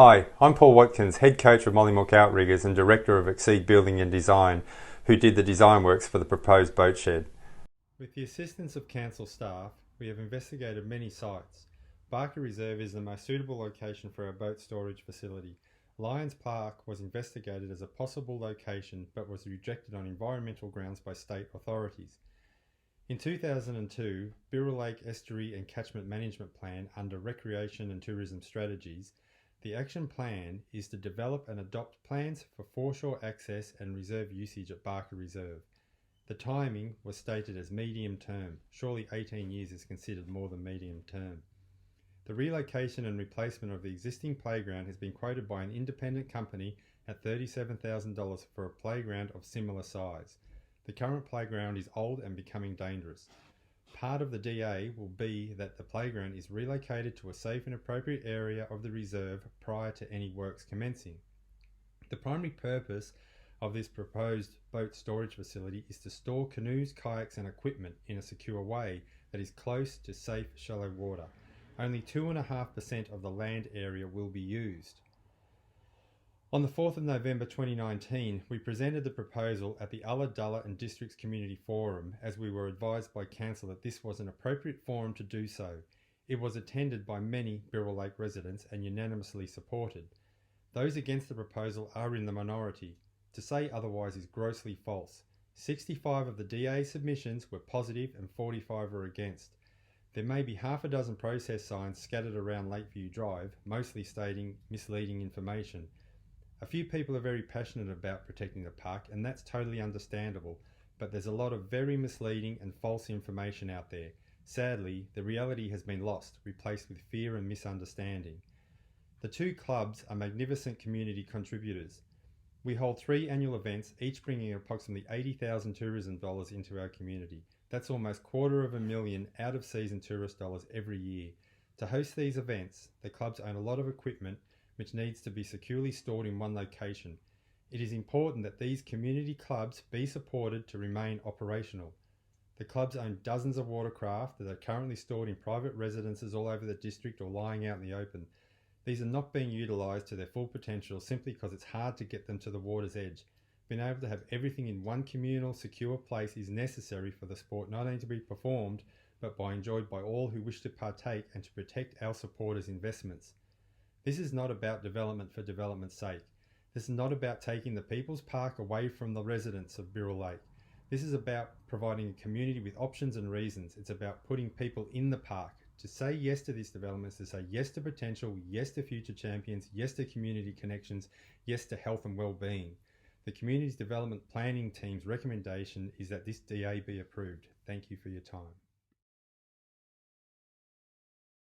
Hi, I'm Paul Watkins, Head Coach of Mollymook Outriggers and Director of Exceed Building and Design, who did the design works for the proposed boat shed. With the assistance of council staff, we have investigated many sites. Barker Reserve is the most suitable location for our boat storage facility. Lions Park was investigated as a possible location but was rejected on environmental grounds by state authorities. In 2002, Burrill Lake Estuary and Catchment Management Plan under Recreation and Tourism Strategies, the action plan is to develop and adopt plans for foreshore access and reserve usage at Barker Reserve. The timing was stated as medium term. Surely 18 years is considered more than medium term. The relocation and replacement of the existing playground has been quoted by an independent company at $37,000 for a playground of similar size. The current playground is old and becoming dangerous. Part of the DA will be that the playground is relocated to a safe and appropriate area of the reserve prior to any works commencing. The primary purpose of this proposed boat storage facility is to store canoes, kayaks and equipment in a secure way that is close to safe, shallow water. Only 2.5% of the land area will be used. On the 4th of November 2019, we presented the proposal at the Ulladulla and Districts Community Forum as we were advised by Council that this was an appropriate forum to do so. It was attended by many Burrill Lake residents and unanimously supported. Those against the proposal are in the minority. To say otherwise is grossly false. 65 of the DA submissions were positive and 45 were against. There may be half a dozen protest signs scattered around Lakeview Drive, mostly stating misleading information. A few people are very passionate about protecting the park, and that's totally understandable, but there's a lot of very misleading and false information out there. Sadly, the reality has been lost, replaced with fear and misunderstanding. The two clubs are magnificent community contributors. We hold 3 annual events, each bringing approximately $80,000 tourism dollars into our community. That's almost $250,000 out of season tourist dollars every year. To host these events, the clubs own a lot of equipment which needs to be securely stored in one location. It is important that these community clubs be supported to remain operational. The clubs own dozens of watercraft that are currently stored in private residences all over the district or lying out in the open. These are not being utilised to their full potential simply because it's hard to get them to the water's edge. Being able to have everything in one communal, secure place is necessary for the sport not only to be performed, but enjoyed by all who wish to partake and to protect our supporters' investments. This is not about development for development's sake. This is not about taking the People's Park away from the residents of Burrill Lake. This is about providing a community with options and reasons. It's about putting people in the park. To say yes to this development is to say yes to potential, yes to future champions, yes to community connections, yes to health and well-being. The Communities Development Planning Team's recommendation is that this DA be approved. Thank you for your time.